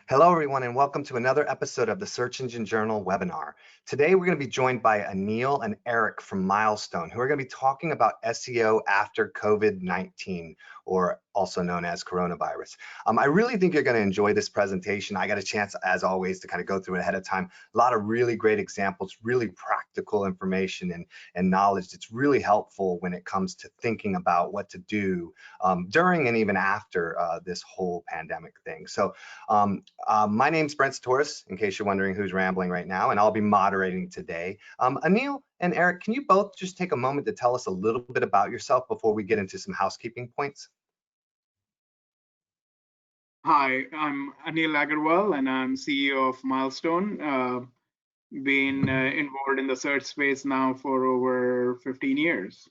Hello, everyone, and welcome to another episode of the Search Engine Journal webinar. Today, we're going to be joined by Anil and Eric from Milestone, who are going to be talking about SEO after COVID-19, or also known as coronavirus. I really think you're going to enjoy this presentation. I got a chance, as always, to kind of go through it ahead of time. A lot of really great examples, really practical information and knowledge that's really helpful when it comes to thinking about what to do during and even after this whole pandemic thing. So my name's Brent Satoris, in case you're wondering who's rambling right now, and I'll be moderating today. Anil and Eric, can you both just take a moment to tell us a little bit about yourself before we get into some housekeeping points? Hi, I'm Anil Agarwal, and I'm CEO of Milestone. Been involved in the search space now for over 15 years.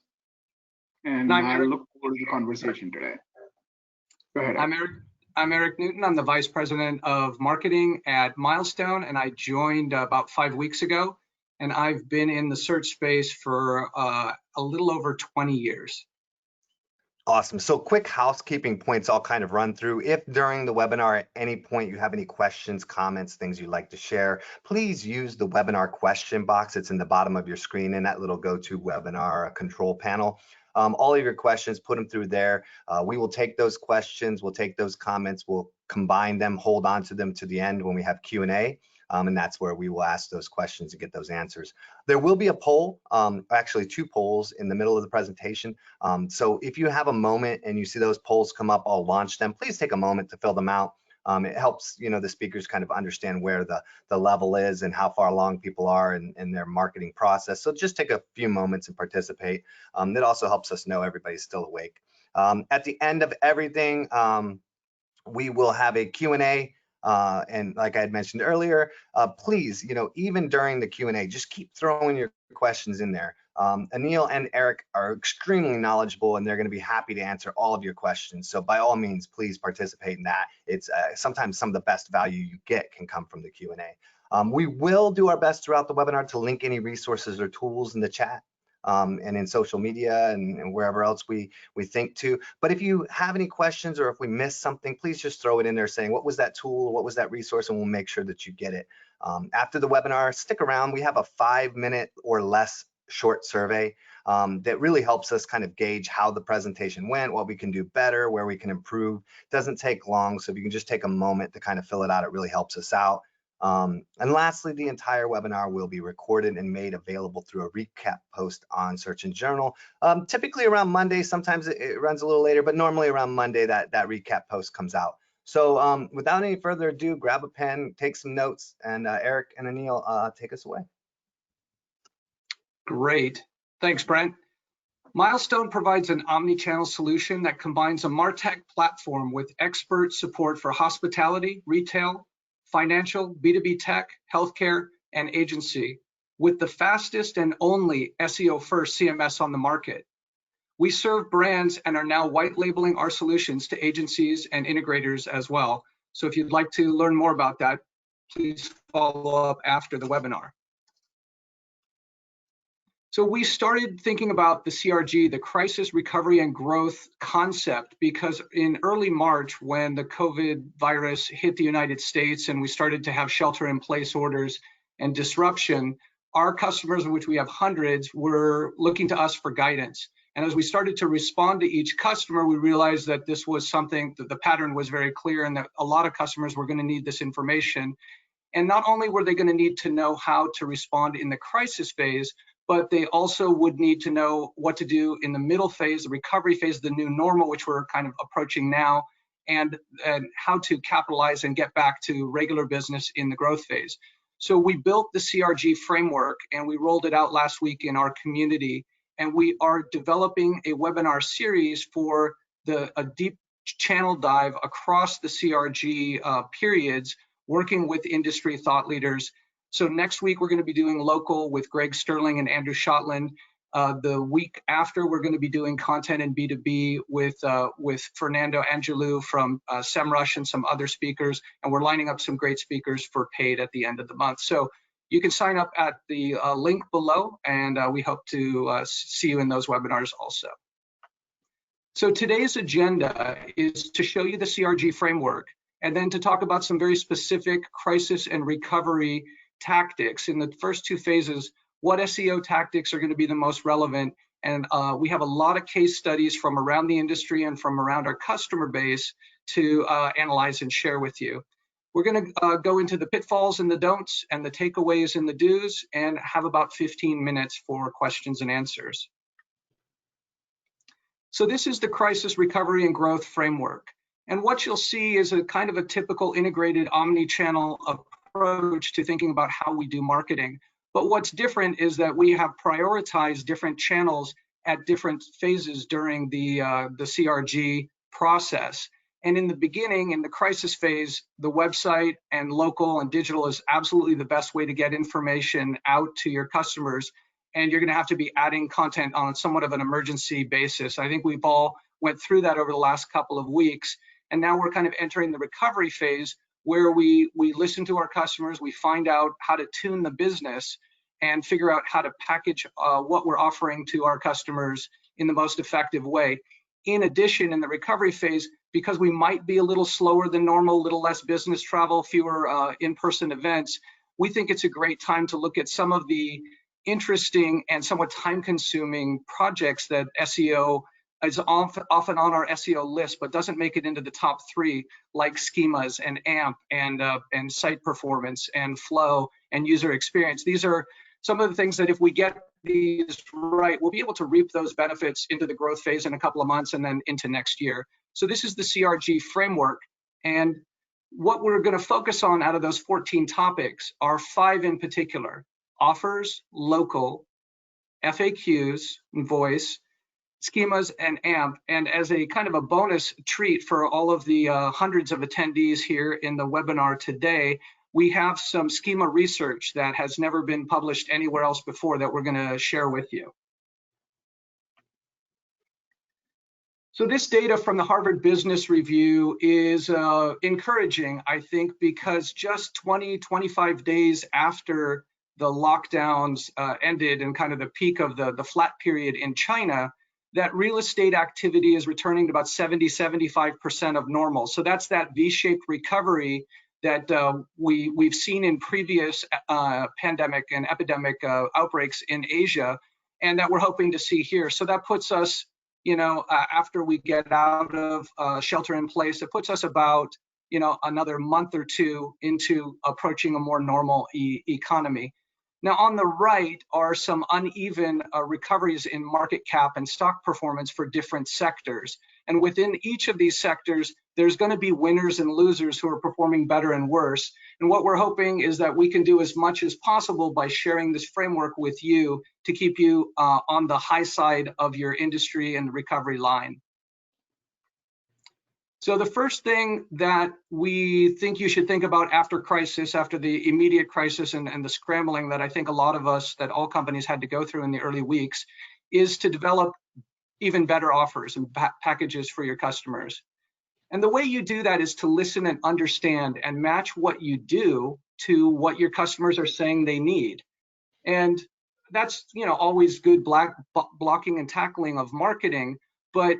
And I look forward to the conversation today. Go ahead. I'm Eric Newton. I'm the Vice President of Marketing at Milestone, and I joined about 5 weeks ago. And I've been in the search space for a little over 20 years. Awesome. So quick housekeeping points I'll kind of run through. If during the webinar at any point you have any questions, comments, things you'd like to share, please use the webinar question box. It's in the bottom of your screen in that little GoToWebinar control panel. All of your questions, put them through there. We will take those questions, we'll take those comments, we'll combine them, hold on to them to the end when we have Q&A. And that's where we will ask those questions and get those answers. There will be a poll, actually 2 polls in the middle of the presentation. So if you have a moment and you see those polls come up, I'll launch them. Please take a moment to fill them out. It helps, the speakers kind of understand where the level is and how far along people are in their marketing process. So just take a few moments and participate. That also helps us know everybody's still awake. At the end of everything, we will have a Q&A. And like I had mentioned earlier, please, even during the Q&A, just keep throwing your questions in there. Anil and Eric are extremely knowledgeable, and they're going to be happy to answer all of your questions. So by all means, please participate in that. It's sometimes some of the best value you get can come from the Q&A. We will do our best throughout the webinar to link any resources or tools in the chat. And in social media and wherever else we think to. But if you have any questions or if we missed something, please just throw it in there saying, what was that tool, what was that resource, and we'll make sure that you get it. After the webinar, stick around. We have a 5-minute or less short survey that really helps us kind of gauge how the presentation went, what we can do better, where we can improve. It doesn't take long, so if you can just take a moment to kind of fill it out, it really helps us out. And lastly, the entire webinar will be recorded and made available through a recap post on Search Engine Journal. Typically around Monday, sometimes it runs a little later, but normally around Monday that recap post comes out. So without any further ado, grab a pen, take some notes, and Eric and Anil, take us away. Great. Thanks, Brent. Milestone provides an omnichannel solution that combines a MarTech platform with expert support for hospitality, retail, financial, B2B tech, healthcare, and agency, with the fastest and only SEO-first CMS on the market. We serve brands and are now white labeling our solutions to agencies and integrators as well. So if you'd like to learn more about that, please follow up after the webinar. So we started thinking about the CRG, the Crisis, Recovery, and Growth concept, because in early March, when the COVID virus hit the United States and we started to have shelter-in-place orders and disruption, our customers, of which we have hundreds, were looking to us for guidance. And as we started to respond to each customer, we realized that this was something that the pattern was very clear and that a lot of customers were going to need this information. And not only were they going to need to know how to respond in the crisis phase, but they also would need to know what to do in the middle phase, the recovery phase, the new normal, which we're kind of approaching now, and how to capitalize and get back to regular business in the growth phase. So we built the CRG framework and we rolled it out last week in our community, and we are developing a webinar series for a deep channel dive across the CRG periods, working with industry thought leaders. So next week, we're going to be doing local with Greg Sterling and Andrew Shotland. The week after, we're going to be doing content in B2B with Fernando Angelou from SEMrush and some other speakers. And we're lining up some great speakers for paid at the end of the month. So you can sign up at the link below, and we hope to see you in those webinars also. So today's agenda is to show you the CRG framework and then to talk about some very specific crisis and recovery tactics. In the first two phases, what SEO tactics are going to be the most relevant, and we have a lot of case studies from around the industry and from around our customer base to analyze and share with you. We're going to go into the pitfalls and the don'ts and the takeaways and the do's, and have about 15 minutes for questions and answers. So this is the crisis recovery and growth framework. And what you'll see is a kind of a typical integrated omni-channel approach to thinking about how we do marketing. But what's different is that we have prioritized different channels at different phases during the CRG process. And in the beginning, in the crisis phase, the website and local and digital is absolutely the best way to get information out to your customers. And you're going to have to be adding content on somewhat of an emergency basis. I think we've all went through that over the last couple of weeks. And now we're kind of entering the recovery phase, where we listen to our customers, we find out how to tune the business and figure out how to package what we're offering to our customers in the most effective way. In addition, in the recovery phase, because we might be a little slower than normal, a little less business travel, fewer in-person events, we think it's a great time to look at some of the interesting and somewhat time-consuming projects that SEO is often on our SEO list, but doesn't make it into the top 3, like schemas and AMP and site performance and flow and user experience. These are some of the things that if we get these right, we'll be able to reap those benefits into the growth phase in a couple of months and then into next year. So this is the CRG framework. And what we're going to focus on out of those 14 topics are 5 in particular: offers, local, FAQs, voice, schemas, and AMP. And as a kind of a bonus treat for all of the hundreds of attendees here in the webinar today, we have some schema research that has never been published anywhere else before that we're going to share with you. So this data from the Harvard Business Review is encouraging, I think, because just 25 days after the lockdowns ended and kind of the peak of the flat period in China, that real estate activity is returning to about 70–75% of normal. So that's that V-shaped recovery that we've seen in previous pandemic and epidemic outbreaks in Asia, and that we're hoping to see here. So that puts us, after we get out of shelter in place, it puts us about, another month or two into approaching a more normal economy. Now, on the right are some uneven recoveries in market cap and stock performance for different sectors. And within each of these sectors, there's going to be winners and losers who are performing better and worse. And what we're hoping is that we can do as much as possible by sharing this framework with you to keep you on the high side of your industry and recovery line. So the first thing that we think you should think about after crisis, after the immediate crisis and the scrambling that I think a lot of us, that all companies had to go through in the early weeks, is to develop even better offers and packages for your customers. And the way you do that is to listen and understand and match what you do to what your customers are saying they need. And that's always good blocking and tackling of marketing, but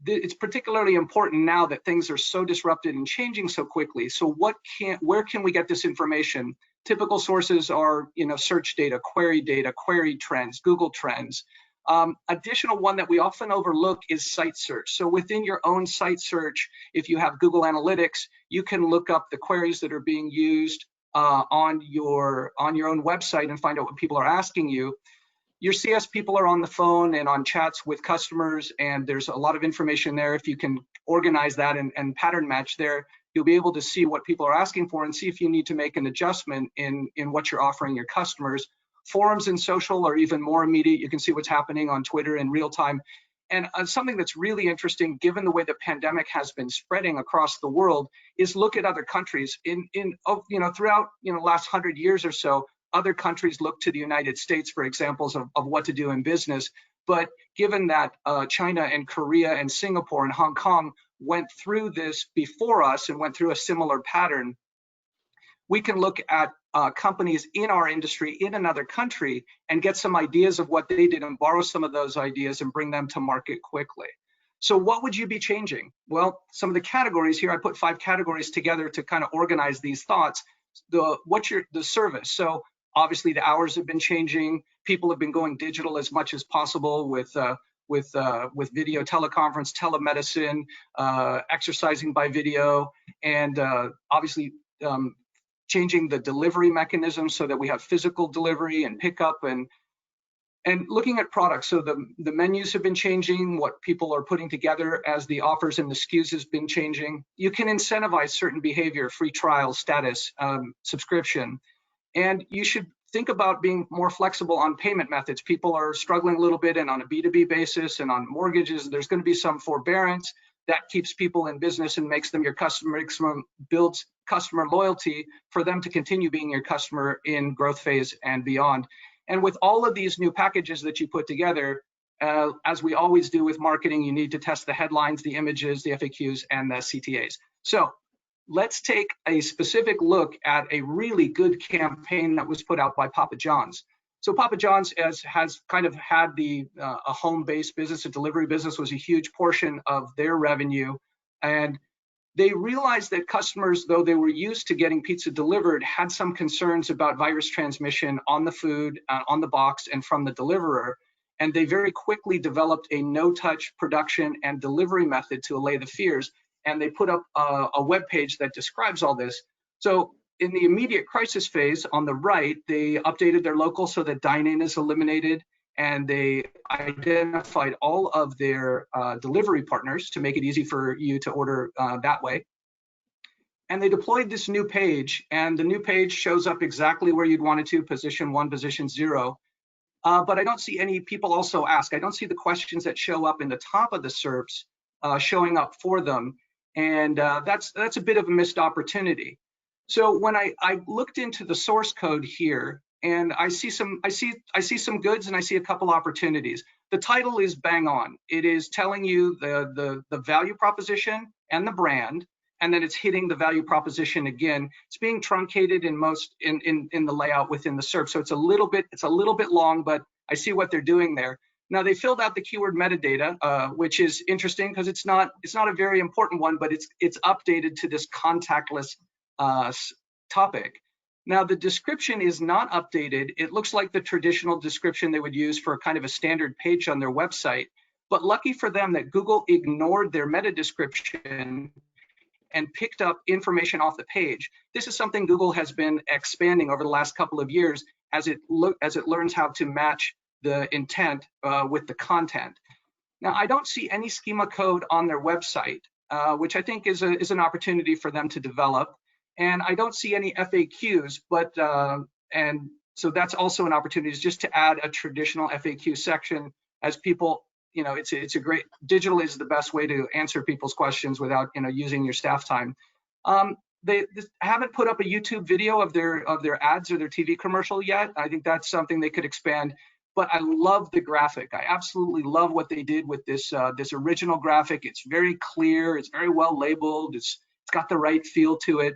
it's particularly important now that things are so disrupted and changing so quickly. So where can we get this information? Typical sources are search data, query trends, Google Trends. Additional one that we often overlook is site search. So within your own site search, if you have Google Analytics, you can look up the queries that are being used on your own website and find out what people are asking you. Your CS people are on the phone and on chats with customers, and there's a lot of information there. If you can organize that and pattern match there, you'll be able to see what people are asking for and see if you need to make an adjustment in what you're offering your customers. Forums and social are even more immediate. You can see what's happening on Twitter in real time. And something that's really interesting, given the way the pandemic has been spreading across the world, is look at other countries. Throughout last 100 years or so, other countries look to the United States for examples of what to do in business. But given that China and Korea and Singapore and Hong Kong went through this before us and went through a similar pattern, we can look at companies in our industry in another country and get some ideas of what they did and borrow some of those ideas and bring them to market quickly. So what would you be changing? Well, some of the categories here, I put 5 categories together to kind of organize these thoughts. The service. So obviously the hours have been changing. People have been going digital as much as possible with video teleconference, telemedicine, exercising by video, and obviously changing the delivery mechanism so that we have physical delivery and pickup, and looking at products. So the menus have been changing, what people are putting together as the offers and the SKUs has been changing. You can incentivize certain behavior, free trial, status, subscription, and you should think about being more flexible on payment methods. People are struggling a little bit, and on a B2B basis and on mortgages, there's going to be some forbearance that keeps people in business and makes them your customer, builds customer loyalty for them to continue being your customer in growth phase and beyond. And with all of these new packages that you put together, as we always do with marketing, you need to test the headlines, the images, the FAQs, and the CTAs. So let's take a specific look at a really good campaign that was put out by Papa John's. So Papa John's has kind of had a home-based business, a delivery business was a huge portion of their revenue. And they realized that customers, though they were used to getting pizza delivered, had some concerns about virus transmission on the food, on the box, and from the deliverer. And they very quickly developed a no-touch production and delivery method to allay the fears. And they put up a web page that describes all this. So in the immediate crisis phase on the right, they updated their local so that dine-in is eliminated, and they identified all of their delivery partners to make it easy for you to order that way. And they deployed this new page, and the new page shows up exactly where you'd want it to, position 1, position 0. But I don't see any people also ask. I don't see the questions that show up in the top of the SERPs showing up for them. And that's a bit of a missed opportunity. So when I looked into the source code here, and I see some goods and I see a couple opportunities. The title is bang on. It is telling you the value proposition and the brand, and then it's hitting the value proposition again. It's being truncated in the layout within the SERP, so it's a little bit long, but I see what they're doing there. Now they filled out the keyword metadata, which is interesting because it's not a very important one, but it's updated to this contactless topic. Now the description is not updated. It looks like the traditional description they would use for kind of a standard page on their website, but lucky for them that Google ignored their meta description and picked up information off the page. This is something Google has been expanding over the last couple of years as it learns how to match the intent with the content. Now I don't see any schema code on their website, which I think is an opportunity for them to develop. And I don't see any FAQs, but and so that's also an opportunity, is just to add a traditional FAQ section, as people, it's a great, digital is the best way to answer people's questions without using your staff time. They haven't put up a YouTube video of their ads or their TV commercial yet. I think that's something they could expand. But I love the graphic. I absolutely love what they did with this original graphic. It's very clear. It's very well labeled. It's got the right feel to it.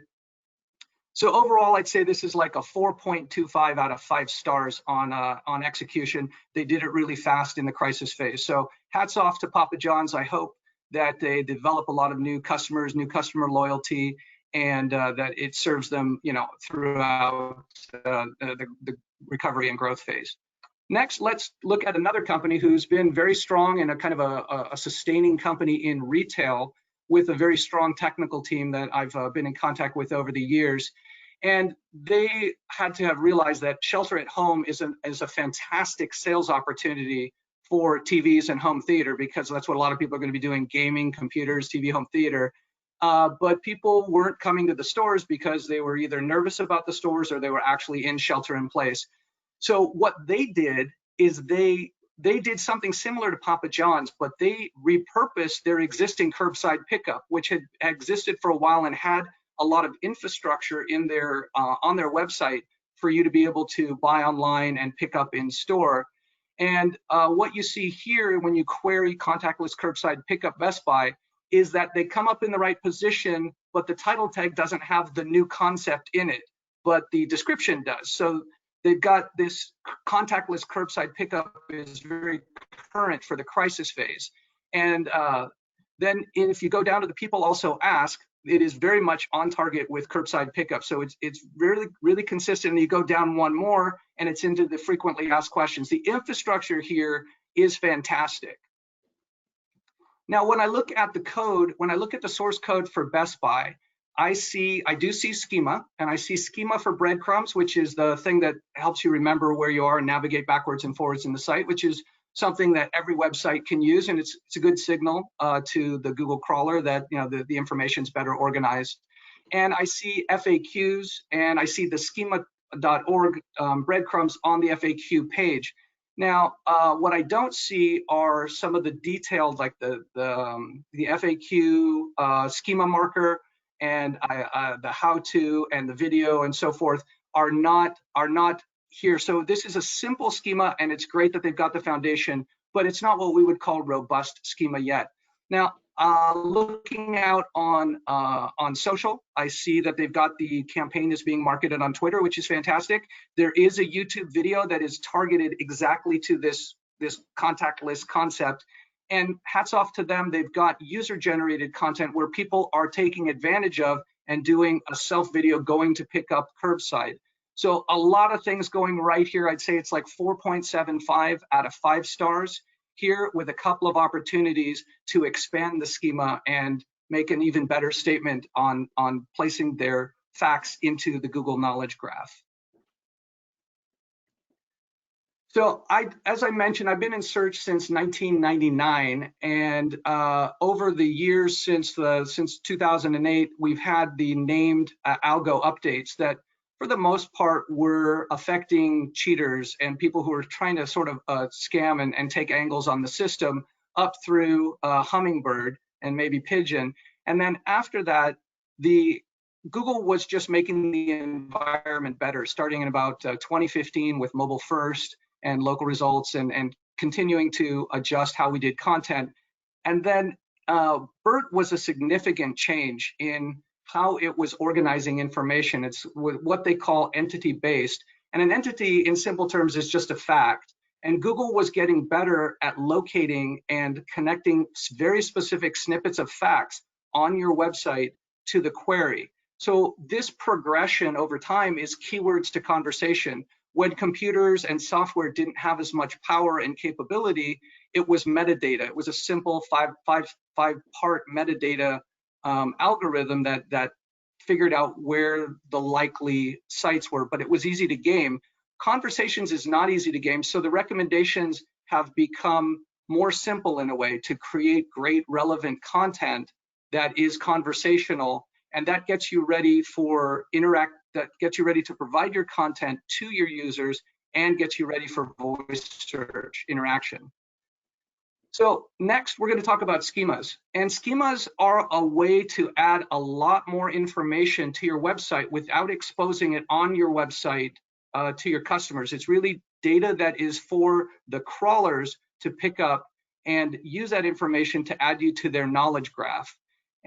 So overall, I'd say this is like a 4.25 out of 5 stars on execution. They did it really fast in the crisis phase. So hats off to Papa John's. I hope that they develop a lot of new customers, new customer loyalty, and that it serves them, throughout the recovery and growth phase. Next, let's look at another company who's been very strong and a kind of a sustaining company in retail, with a very strong technical team that I've been in contact with over the years. And they had to have realized that shelter at home is a fantastic sales opportunity for TVs and home theater, because that's what a lot of people are going to be doing: gaming, computers, TV, home theater. But people weren't coming to the stores because they were either nervous about the stores or they were actually in shelter in place. So what they did is they did something similar to Papa John's, but they repurposed their existing curbside pickup, which had existed for a while and had a lot of infrastructure in their on their website for you to be able to buy online and pick up in store. And what you see here when you query contactless curbside pickup Best Buy is that they come up in the right position, but the title tag doesn't have the new concept in it, but the description does. So they've got this contactless curbside pickup is very current for the crisis phase. And then if you go down to the people also ask, it is very much on target with curbside pickup. So it's really, really consistent. And you go down one more and it's into the frequently asked questions. The infrastructure here is fantastic. Now, when I look at the code, when I look at the source code for Best Buy, I do see schema, and I see schema for breadcrumbs, which is the thing that helps you remember where you are and navigate backwards and forwards in the site, which is something that every website can use, and it's a good signal to the Google crawler that the information's better organized. And I see FAQs, and I see the schema.org breadcrumbs on the FAQ page. Now, what I don't see are some of the detailed, like the FAQ schema marker and the how-to and the video and so forth are not here. So this is a simple schema, and it's great that they've got the foundation, but it's not what we would call robust schema yet. Now, looking out on social, I see that they've got the campaign is being marketed on Twitter, which is fantastic. There is a YouTube video that is targeted exactly to this contactless concept. And hats off to them, they've got user-generated content where people are taking advantage of and doing a self video going to pick up curbside. So a lot of things going right here. I'd say it's like 4.75 out of 5 stars here, with a couple of opportunities to expand the schema and make an even better statement on placing their facts into the Google Knowledge Graph. So as I mentioned, I've been in search since 1999, and over the years since 2008, we've had the named algo updates that, for the most part, were affecting cheaters and people who are trying to sort of scam and take angles on the system up through Hummingbird and maybe Pigeon. And then after that, Google was just making the environment better, starting in about 2015 with mobile first and local results, and continuing to adjust how we did content. And then BERT was a significant change in how it was organizing information. It's what they call entity-based. And an entity, in simple terms, is just a fact. And Google was getting better at locating and connecting very specific snippets of facts on your website to the query. So this progression over time is keywords to conversation. When computers and software didn't have as much power and capability, it was metadata. It was a simple five-part metadata algorithm that figured out where the likely sites were, but it was easy to game. Conversations is not easy to game, so the recommendations have become more simple in a way to create great relevant content that is conversational, and that gets you ready for that gets you ready to provide your content to your users and gets you ready for voice search interaction. So next, we're going to talk about schemas. And schemas are a way to add a lot more information to your website without exposing it on your website to your customers. It's really data that is for the crawlers to pick up and use that information to add you to their knowledge graph.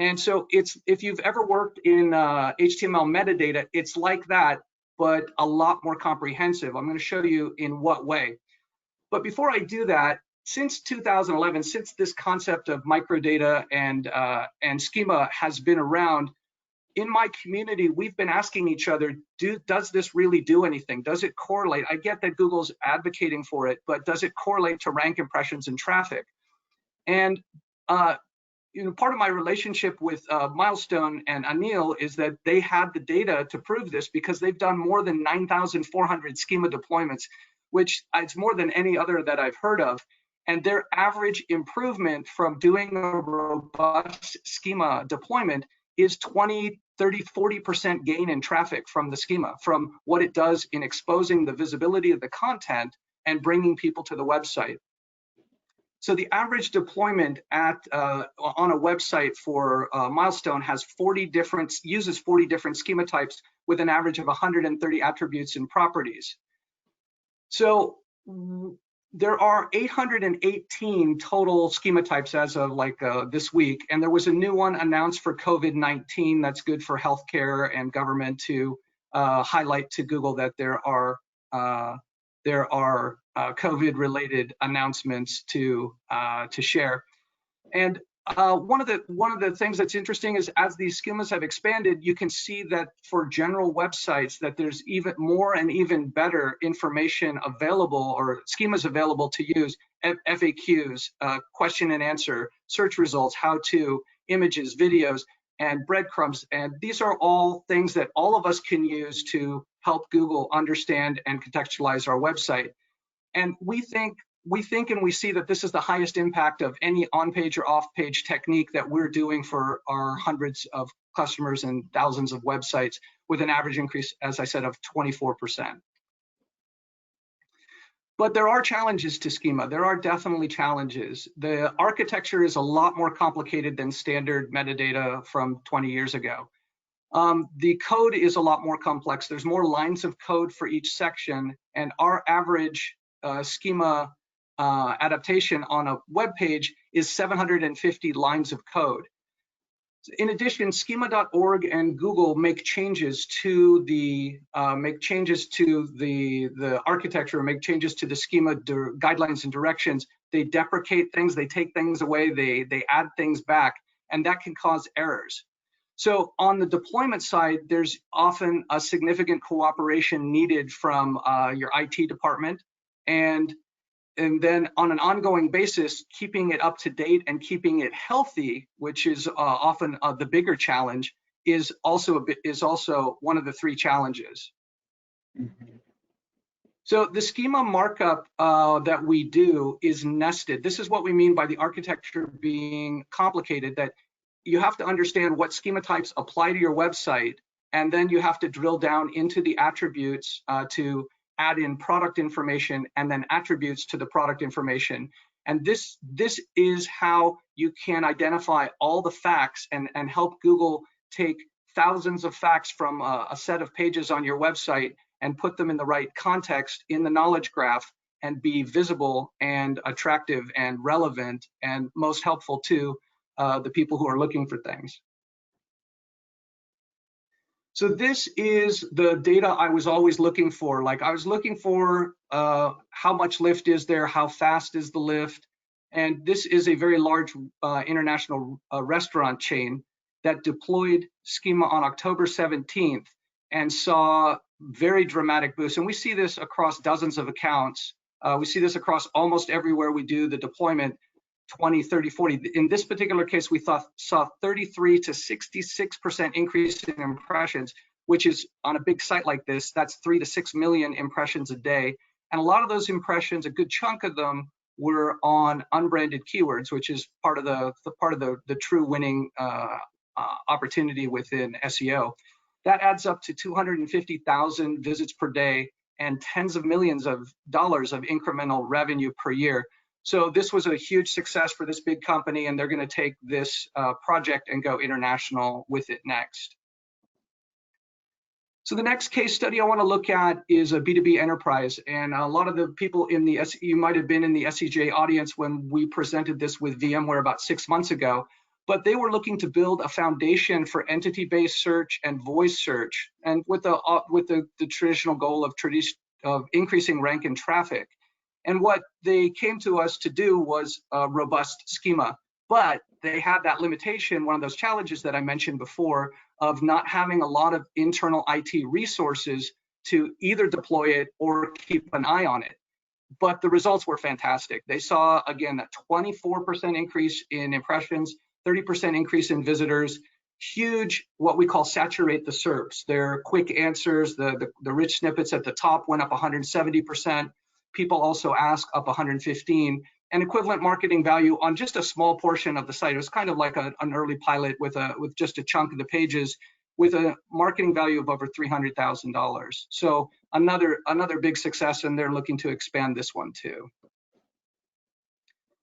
And so if you've ever worked in HTML metadata, it's like that, but a lot more comprehensive. I'm going to show you in what way. But before I do that, since 2011, since this concept of microdata and schema has been around, in my community, we've been asking each other, does this really do anything? Does it correlate? I get that Google's advocating for it, but does it correlate to rank impressions and traffic? And part of my relationship with Milestone and Anil is that they had the data to prove this, because they've done more than 9,400 schema deployments, which is more than any other that I've heard of. And their average improvement from doing a robust schema deployment is 20, 30, 40% gain in traffic from the schema, from what it does in exposing the visibility of the content and bringing people to the website. So the average deployment on a website for Milestone uses 40 different schema types with an average of 130 attributes and properties. So there are 818 total schema types as of this week, and there was a new one announced for COVID-19 that's good for healthcare and government to highlight to Google that there are COVID-related announcements to share. And one of the things that's interesting is as these schemas have expanded, you can see that for general websites that there's even more and even better information available, or schemas available to use, FAQs, question and answer, search results, how-to, images, videos, and breadcrumbs. And these are all things that all of us can use to help Google understand and contextualize our website. And we think and we see that this is the highest impact of any on-page or off-page technique that we're doing for our hundreds of customers and thousands of websites, with an average increase, as I said, of 24%. But there are challenges to schema. There are definitely challenges. The architecture is a lot more complicated than standard metadata from 20 years ago. The code is a lot more complex. There's more lines of code for each section, and our average schema adaptation on a web page is 750 lines of code. In addition, schema.org and Google make changes to the architecture, make changes to the schema guidelines and directions. They deprecate things, they take things away, they add things back, and that can cause errors. So on the deployment side, there's often a significant cooperation needed from your IT department, and then on an ongoing basis, keeping it up to date and keeping it healthy, which is often the bigger challenge, is also one of the three challenges. Mm-hmm. So the schema markup that we do is nested. This is what we mean by the architecture being complicated, that you have to understand what schema types apply to your website, and then you have to drill down into the attributes to add in product information and then attributes to the product information. And this is how you can identify all the facts and help Google take thousands of facts from a set of pages on your website and put them in the right context in the knowledge graph and be visible and attractive and relevant and most helpful to the people who are looking for things. So this is the data I was always looking for. Like, I was looking for how much lift is there, how fast is the lift, and this is a very large international restaurant chain that deployed schema on October 17th and saw very dramatic boosts. And we see this across dozens of accounts. We see this across almost everywhere we do the deployment. 20, 30, 40. In this particular case, we saw 33 to 66% increase in impressions, which is, on a big site like this, that's 3 to 6 million impressions a day. And a lot of those impressions, a good chunk of them, were on unbranded keywords, which is part of the true winning opportunity within SEO. That adds up to 250,000 visits per day and tens of millions of dollars of incremental revenue per year. So this was a huge success for this big company, and they're going to take this project and go international with it next. So the next case study I want to look at is a B2B enterprise. And a lot of the people in the you might have been in the SEJ audience when we presented this with VMware about 6 months ago, but they were looking to build a foundation for entity-based search and voice search, and with the traditional goal of increasing rank and traffic. And what they came to us to do was a robust schema, but they had that limitation, one of those challenges that I mentioned before, of not having a lot of internal IT resources to either deploy it or keep an eye on it. But the results were fantastic. They saw, again, a 24% increase in impressions, 30% increase in visitors, huge, what we call saturate the SERPs. Their quick answers, the rich snippets at the top went up 170%. People also ask up 115, and equivalent marketing value on just a small portion of the site. It was kind of like an early pilot with just a chunk of the pages, with a marketing value of over $300,000. So another big success, and they're looking to expand this one too.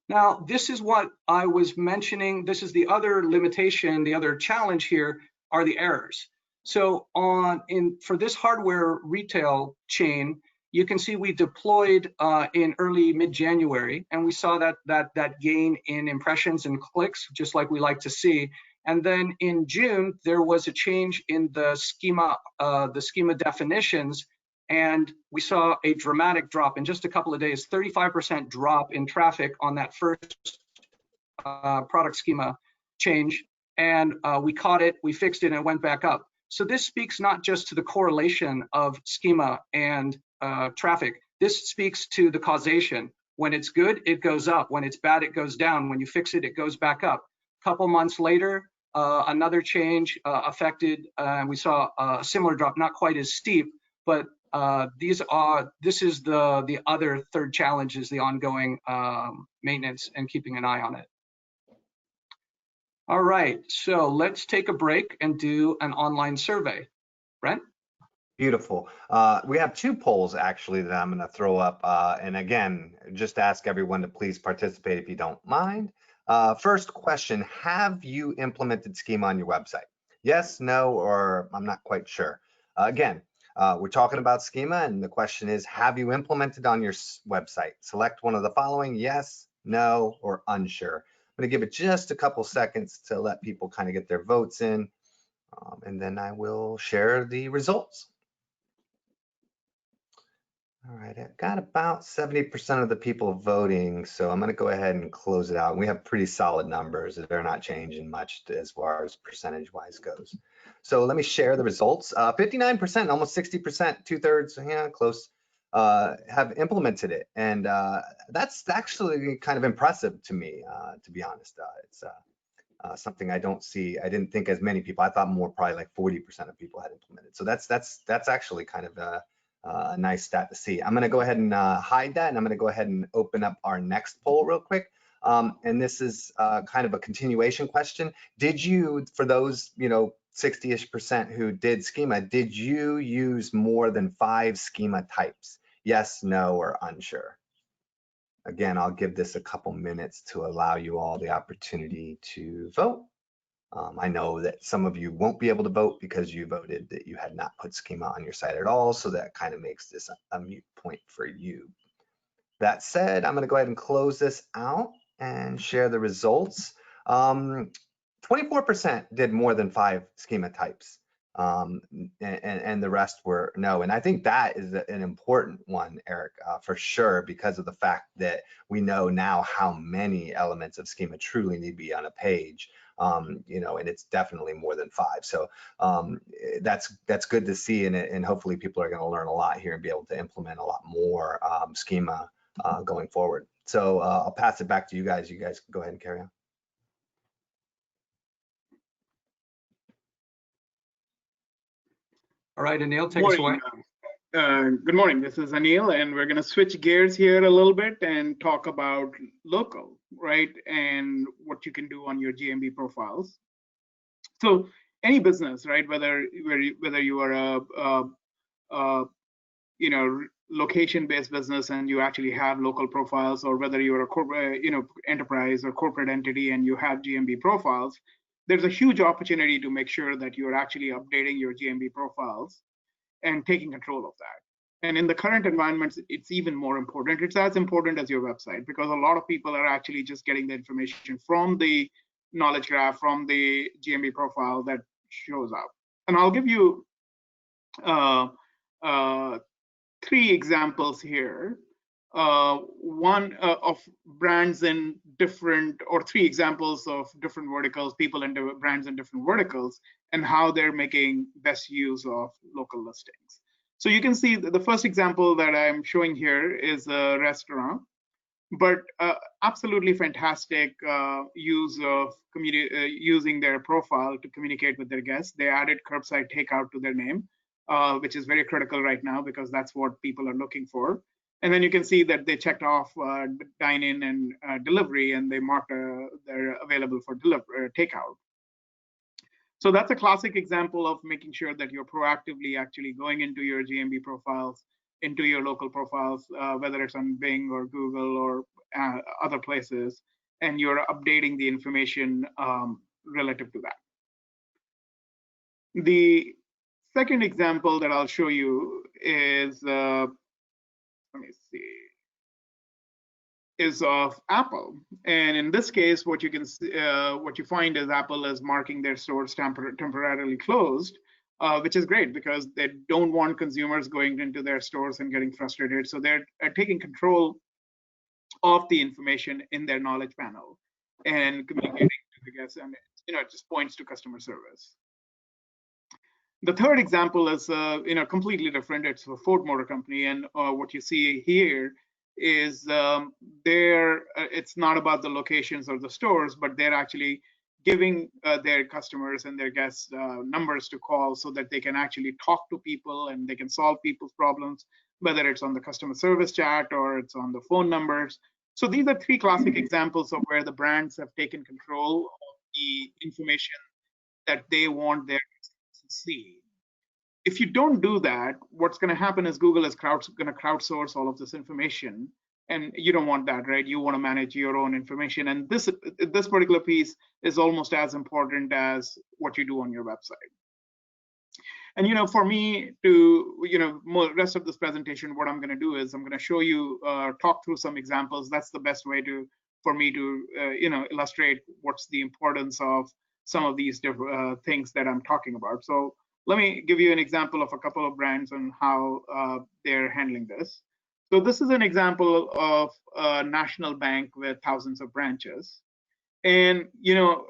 Now, this is what I was mentioning. This is the other limitation, the other challenge here are the errors. So for this hardware retail chain, you can see we deployed in early mid-January, and we saw that gain in impressions and clicks, just like we like to see. And then in June, there was a change in the schema definitions, and we saw a dramatic drop in just a couple of days, 35% drop in traffic on that first product schema change, and we caught it, we fixed it, and it went back up. So this speaks not just to the correlation of schema and traffic. This speaks to the causation. When it's good, it goes up. When it's bad, it goes down. When you fix it, it goes back up. A couple months later, another change affected, and we saw a similar drop, not quite as steep, but this is the other third challenge, is the ongoing maintenance and keeping an eye on it. All right, so let's take a break and do an online survey. Brent? Beautiful. We have two polls actually that I'm going to throw up. And again, just ask everyone to please participate if you don't mind. First question, have you implemented schema on your website? Yes, no, or I'm not quite sure. Again, we're talking about schema, and the question is, have you implemented on your website? Select one of the following: yes, no, or unsure. I'm going to give it just a couple seconds to let people kind of get their votes in, and then I will share the results. All right, I've got about 70% of the people voting, so I'm going to go ahead and close it out. We have pretty solid numbers. They're not changing much as far as percentage-wise goes. So let me share the results. 59%, almost 60%, 2/3, yeah, close, have implemented it. And that's actually kind of impressive to me, to be honest. It's something I didn't think as many people. I thought more, probably like 40% of people had implemented. So that's actually kind of a nice stat to see. I'm going to go ahead and hide that, and I'm going to go ahead and open up our next poll real quick. And this is kind of a continuation question. Did you, for those 60-ish% who did schema, did you use more than 5 schema types? Yes, no, or unsure? Again, I'll give this a couple minutes to allow you all the opportunity to vote. I know that some of you won't be able to vote because you voted that you had not put schema on your site at all, so that kind of makes this a moot point for you. That said, I'm going to go ahead and close this out and share the results. 24% did more than 5 schema types, and the rest were no. And I think that is an important one, Eric, for sure, because of the fact that we know now how many elements of schema truly need to be on a page. And it's definitely more than 5. So that's good to see, and hopefully people are going to learn a lot here and be able to implement a lot more schema going forward. So I'll pass it back to you guys. You guys can go ahead and carry on. All right, Anil, take us away. Good morning, this is Anil, and we're going to switch gears here a little bit and talk about local, right? And what you can do on your GMB profiles. So any business, right? Whether you are a location-based business and you actually have local profiles, or whether you're a corporate, enterprise or corporate entity and you have GMB profiles, there's a huge opportunity to make sure that you're actually updating your GMB profiles and taking control of that. And in the current environments, it's even more important. It's as important as your website, because a lot of people are actually just getting the information from the knowledge graph, from the GMB profile that shows up. And I'll give you 3 examples here. One of brands in different, or 3 examples of different verticals, people and brands in different verticals, and how they're making best use of local listings. So you can see the first example that I'm showing here is a restaurant, but absolutely fantastic use of using their profile to communicate with their guests. They added curbside takeout to their name, which is very critical right now because that's what people are looking for. And then you can see that they checked off dine-in and delivery, and they marked they're available for takeout. So that's a classic example of making sure that you're proactively actually going into your GMB profiles, into your local profiles, whether it's on Bing or Google or other places, and you're updating the information relative to that. The second example that I'll show you is, let me see, is of Apple. And in this case, what you can what you find is Apple is marking their stores temporarily closed, which is great because they don't want consumers going into their stores and getting frustrated. So they're taking control of the information in their knowledge panel. and communicating to the guests, and it just points to customer service. The third example is completely different. It's a Ford Motor Company, and what you see here is it's not about the locations or the stores, but they're actually giving their customers and their guests numbers to call so that they can actually talk to people and they can solve people's problems, whether it's on the customer service chat or it's on the phone numbers. So these are three classic examples of where the brands have taken control of the information that they want their customers to see. If you don't do that, what's going to happen is Google is going to crowdsource all of this information, and you don't want that, right? You want to manage your own information, and this particular piece is almost as important as what you do on your website. And for me to rest of this presentation, what I'm going to do is I'm going to show you talk through some examples. That's the best way for me to illustrate what's the importance of some of these different things that I'm talking about. So let me give you an example of a couple of brands and how they're handling this. So this is an example of a national bank with thousands of branches. And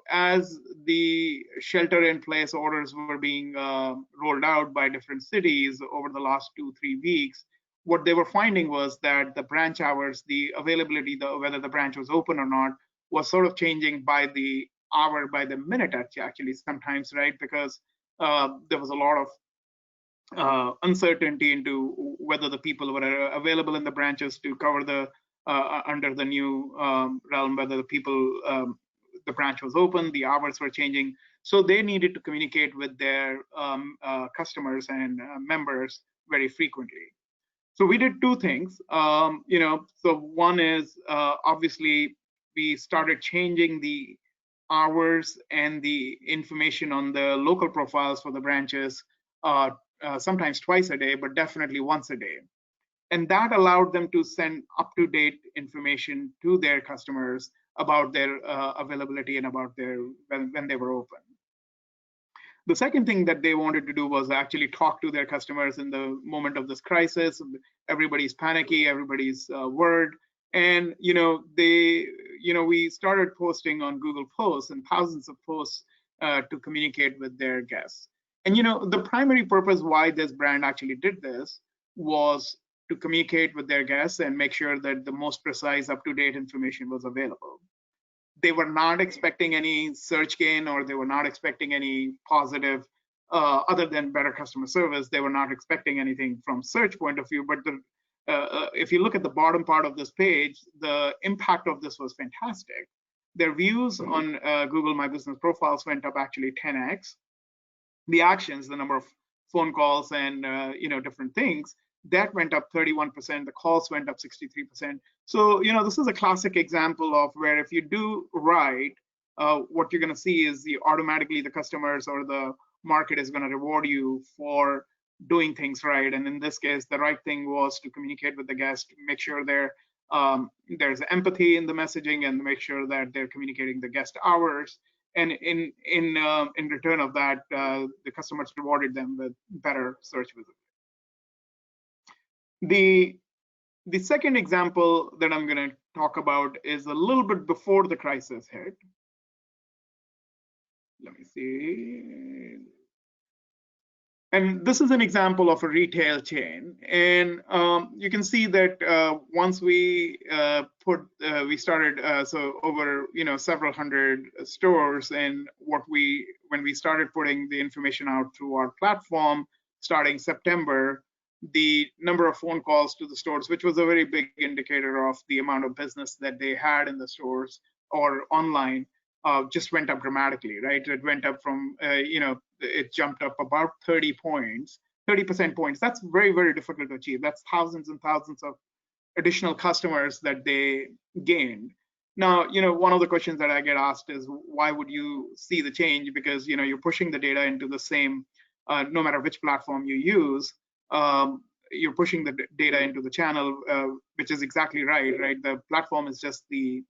as the shelter-in-place orders were being rolled out by different cities over the last 2-3 weeks, what they were finding was that the branch hours, the availability, whether the branch was open or not, was sort of changing by the hour, by the minute actually sometimes, right? Because there was a lot of uncertainty into whether the people were available in the branches to cover the under the new realm, whether the branch was open, the hours were changing. So they needed to communicate with their customers and members very frequently. So we did two things. So one is obviously we started changing the hours and the information on the local profiles for the branches, sometimes twice a day, but definitely once a day. And that allowed them to send up-to-date information to their customers about their availability and about when they were open. The second thing that they wanted to do was actually talk to their customers in the moment of this crisis. Everybody's panicky, everybody's worried. And we started posting on Google Posts and thousands of posts to communicate with their guests. And the primary purpose why this brand actually did this was to communicate with their guests and make sure that the most precise, up-to-date information was available. They were not expecting any search gain, or they were not expecting any positive, other than better customer service. They were not expecting anything from search point of view. But if you look at the bottom part of this page, the impact of this was fantastic. Their views on Google My Business profiles went up actually 10x. The actions, the number of phone calls and different things, that went up 31%. The calls went up 63%. So this is a classic example of where if you do right, what you're going to see is automatically the customers or the market is going to reward you for doing things right. And in this case, the right thing was to communicate with the guest, make sure there's empathy in the messaging, and make sure that they're communicating the guest hours. And in return of that, the customers rewarded them with better search visibility. The second example that I'm going to talk about is a little bit before the crisis hit. Let me see. And this is an example of a retail chain. And you can see that once we started, so over several hundred stores, and when we started putting the information out through our platform starting September, the number of phone calls to the stores, which was a very big indicator of the amount of business that they had in the stores or online, just went up dramatically, right? It went up from, it jumped up about 30 percent points. That's very, very difficult to achieve. That's thousands and thousands of additional customers that they gained. Now, one of the questions that I get asked is, why would you see the change? Because, you're pushing the data into the same, no matter which platform you use, you're pushing the data into the channel, which is exactly right? The platform is just the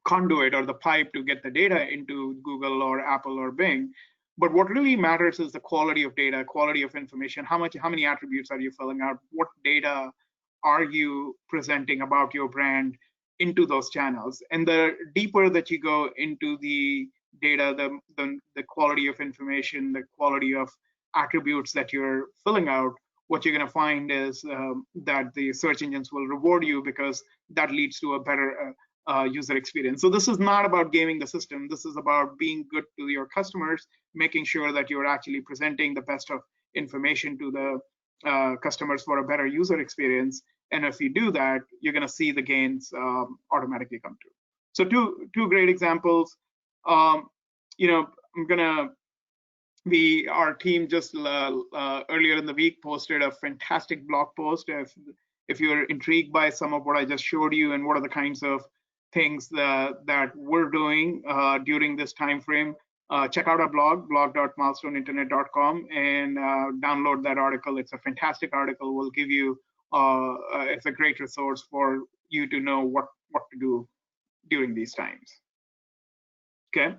conduit or the pipe to get the data into Google or Apple or Bing. But what really matters is the quality of data, quality of information. How many attributes are you filling out? What data are you presenting about your brand? into those channels. And the deeper that you go into the data, the quality of information, the quality of attributes that you're filling out, what you're going to find is that the search engines will reward you, because that leads to a better user experience. So this is not about gaming the system. This is about being good to your customers, making sure that you're actually presenting the best of information to the customers for a better user experience. And if you do that, you're going to see the gains automatically come through. So two great examples. Our team just earlier in the week posted a fantastic blog post. If you're intrigued by some of what I just showed you and what are the kinds of things that we're doing during this time frame, check out our blog.milestoneinternet.com, and download that article. It's a fantastic article. Will give you it's a great resource for you to know what to do during these times. Okay.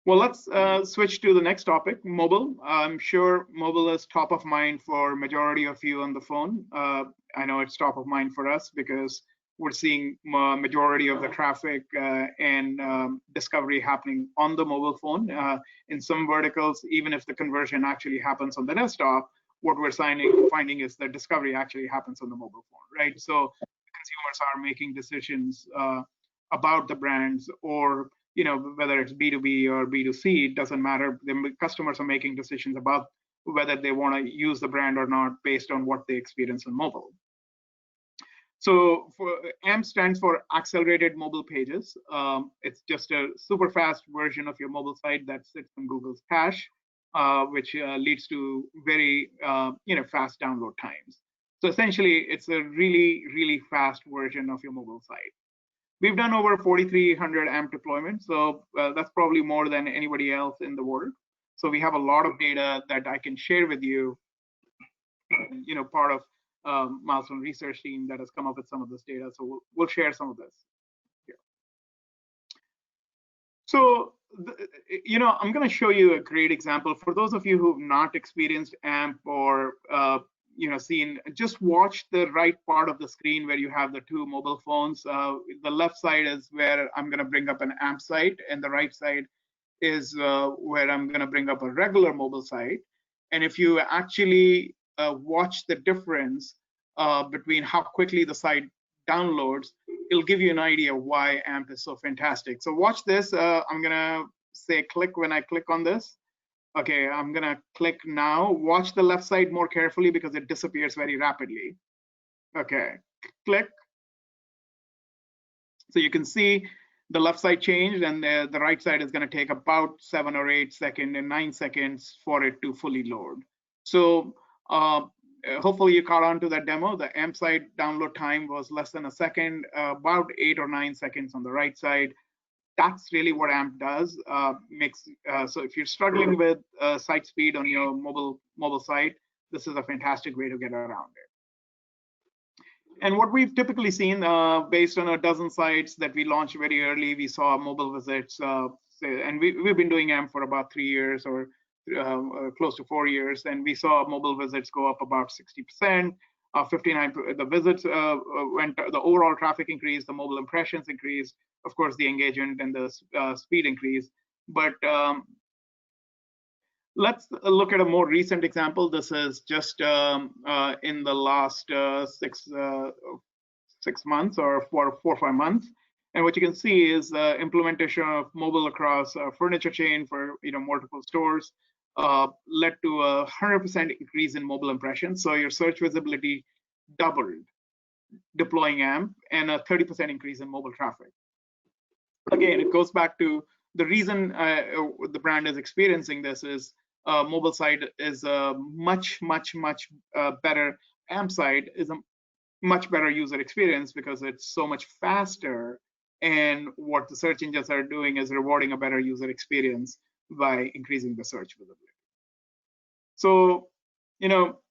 Well, let's switch to the next topic, mobile. I'm sure mobile is top of mind for majority of you on the phone. I know it's top of mind for us because we're seeing majority of the traffic and discovery happening on the mobile phone. In some verticals, even if the conversion actually happens on the desktop, what we're finding is that discovery actually happens on the mobile phone, right? So consumers are making decisions about the brands, or whether it's B2B or B2C, it doesn't matter. The customers are making decisions about whether they want to use the brand or not based on what they experience on mobile. So AMP stands for Accelerated Mobile Pages. It's just a super fast version of your mobile site that sits in Google's cache, which leads to very fast download times. So essentially, it's a really, really fast version of your mobile site. We've done over 4,300 AMP deployments, so that's probably more than anybody else in the world. So we have a lot of data that I can share with you. Part of Milestone research team that has come up with some of this data. So we'll share some of this here. So, I'm going to show you a great example. For those of you who've not experienced AMP or seen, just watch the right part of the screen where you have the two mobile phones. The left side is where I'm going to bring up an AMP site, and the right side is where I'm going to bring up a regular mobile site. And if you actually watch the difference between how quickly the site downloads, it'll give you an idea why AMP is so fantastic. So watch this. I'm going to say click when I click on this. Okay, I'm going to click now. Watch the left side more carefully because it disappears very rapidly. Okay, click. So you can see the left side changed, and the right side is going to take about 7 or 8 seconds and 9 seconds for it to fully load. So hopefully you caught on to that demo. The AMP site download time was less than a second, about 8 or 9 seconds on the right side. That's really what AMP does. So if you're struggling with site speed on your mobile site, this is a fantastic way to get around it. And what we've typically seen, based on a dozen sites that we launched very early, we saw mobile visits, and we've been doing AMP for about 3 years or close to 4 years, and we saw mobile visits go up about 60%. 59, the visits went, the overall traffic increased, the mobile impressions increased, of course, the engagement and the speed increased. But let's look at a more recent example. This is just in the last 6 months or 4 or 5 months. And what you can see is implementation of mobile across a furniture chain for multiple stores led to a 100% increase in mobile impressions. So your search visibility doubled deploying AMP, and a 30% increase in mobile traffic. Again, it goes back to the reason the brand is experiencing this is mobile site is a much better. AMP site is a much better user experience because it's so much faster, and what the search engines are doing is rewarding a better user experience by increasing the search visibility. So,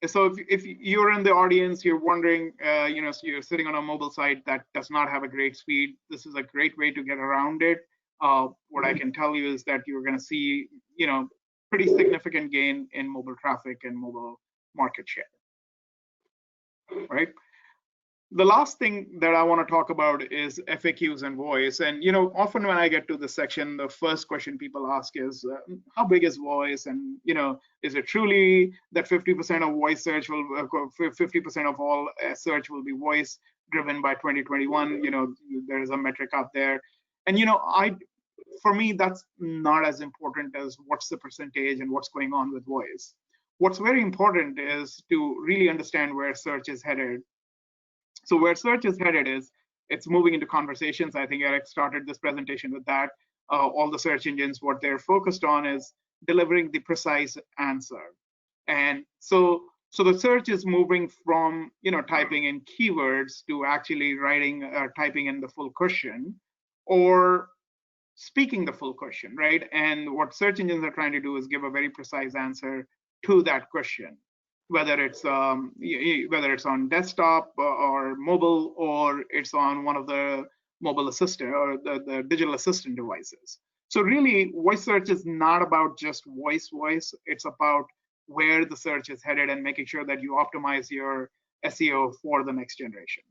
so if you're in the audience, you're wondering, so you're sitting on a mobile site that does not have a great speed, this is a great way to get around it. What I can tell you is that you're going to see, pretty significant gain in mobile traffic and mobile market share, right? The last thing that I want to talk about is FAQs and voice. And often when I get to this section, the first question people ask is, how big is voice? And is it truly that 50% of voice search will, 50% of all search will be voice driven by 2021? There is a metric out there, and for me, that's not as important as what's the percentage and what's going on with voice. What's very important is to really understand where search is headed. So where search is headed is it's moving into conversations. I think Eric started this presentation with that. All the search engines, what they're focused on is delivering the precise answer. And so the search is moving from typing in keywords to actually typing in the full question or speaking the full question, right? And what search engines are trying to do is give a very precise answer to that question, whether it's on desktop or mobile, or it's on one of the mobile assistant or the digital assistant devices. So really, voice search is not about just voice. It's about where the search is headed and making sure that you optimize your SEO for the next generation.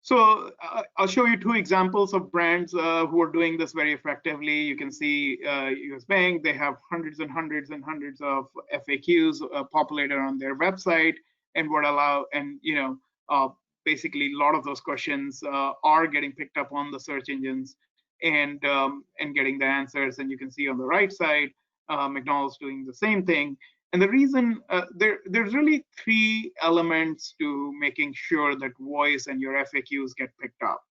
So I'll show you two examples of brands who are doing this very effectively. You can see US Bank, they have hundreds and hundreds and hundreds of FAQs populated on their website, and basically a lot of those questions are getting picked up on the search engines and getting the answers. And you can see on the right side, McDonald's doing the same thing. And the reason there's really three elements to making sure that voice and your FAQs get picked up.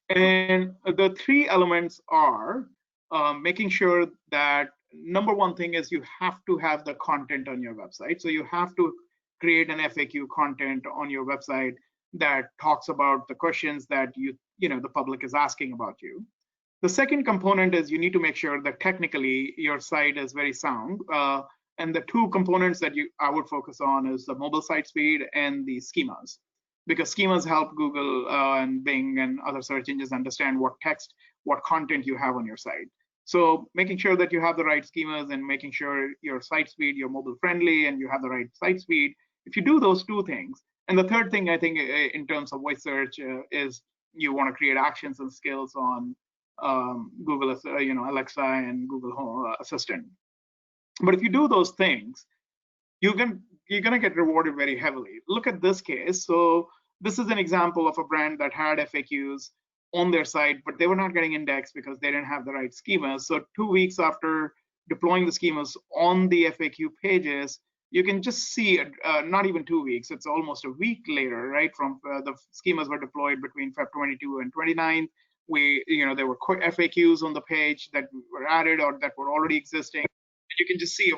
And the three elements are making sure that number one thing is you have to have the content on your website. So you have to create an FAQ content on your website that talks about the questions that the public is asking about you. The second component is you need to make sure that technically your site is very sound. And the two components that I would focus on is the mobile site speed and the schemas, because schemas help Google and Bing and other search engines understand what text, what content you have on your site. So making sure that you have the right schemas and making sure your site speed, you're mobile friendly and you have the right site speed. If you do those two things, and the third thing I think in terms of voice search is you want to create actions and skills on Google, Alexa and Google Home Assistant. But if you do those things, you're gonna get rewarded very heavily. Look at this case. So this is an example of a brand that had FAQs on their site, but they were not getting indexed because they didn't have the right schemas. So 2 weeks after deploying the schemas on the FAQ pages, you can just see not even 2 weeks, it's almost a week later, right? From the schemas were deployed between Feb 22 and 29. There were quick FAQs on the page that were added or that were already existing. You can just see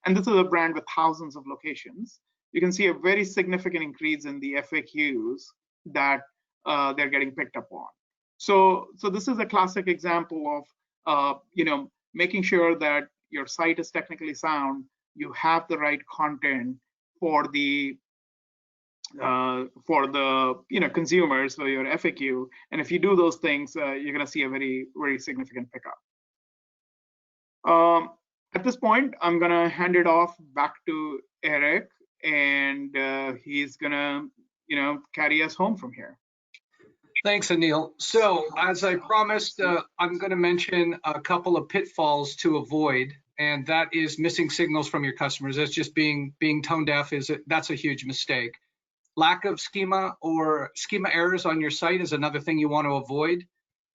and this is a brand with thousands of locations. You can see a very significant increase in the FAQs that they're getting picked up on. So this is a classic example of making sure that your site is technically sound. You have the right content for the consumers, for your FAQ, and if you do those things, you're going to see a very, very significant pickup. At this point, I'm going to hand it off back to Eric, and he's going to carry us home from here. Thanks, Anil. So as I promised, I'm going to mention a couple of pitfalls to avoid, and that is missing signals from your customers. That's just being tone deaf. That's a huge mistake. Lack of schema or schema errors on your site is another thing you want to avoid.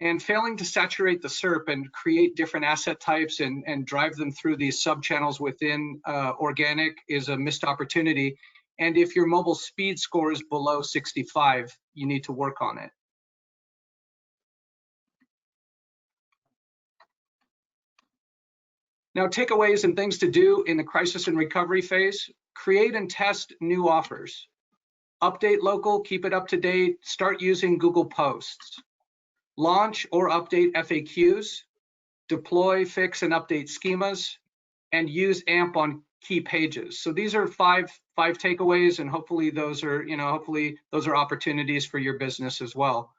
And failing to saturate the SERP and create different asset types and drive them through these sub-channels within organic is a missed opportunity. And if your mobile speed score is below 65, you need to work on it. Now, takeaways and things to do in the crisis and recovery phase: create and test new offers. Update local, keep it up to date, start using Google Posts. Launch or update FAQs, deploy, fix, and update schemas, and use AMP on key pages. So these are five takeaways, and hopefully those are opportunities for your business as well.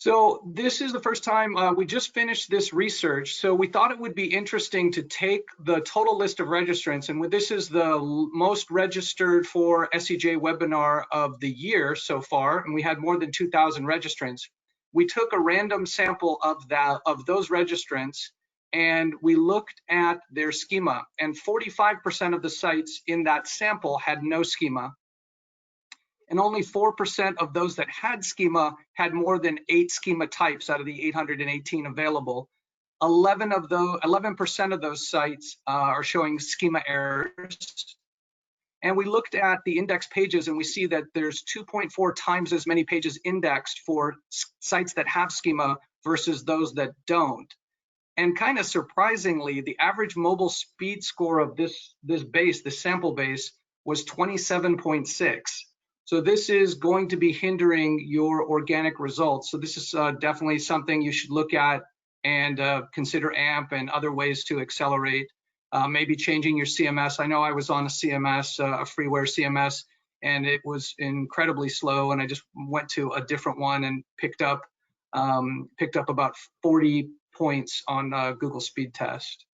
So this is the first time we just finished this research. So we thought it would be interesting to take the total list of registrants, and this is the most registered for SEJ webinar of the year so far, and we had more than 2,000 registrants. We took a random sample of those registrants, and we looked at their schema, and 45% of the sites in that sample had no schema. And only 4% of those that had schema had more than 8 schema types out of the 818 available. 11% of those sites are showing schema errors. And we looked at the index pages, and we see that there's 2.4 times as many pages indexed for sites that have schema versus those that don't. And kind of surprisingly, the average mobile speed score of this sample base, was 27.6. So this is going to be hindering your organic results. So this is definitely something you should look at and consider AMP and other ways to accelerate. Maybe changing your CMS. I know I was on a CMS, a freeware CMS, and it was incredibly slow. And I just went to a different one and picked up about 40 points on Google Speed Test.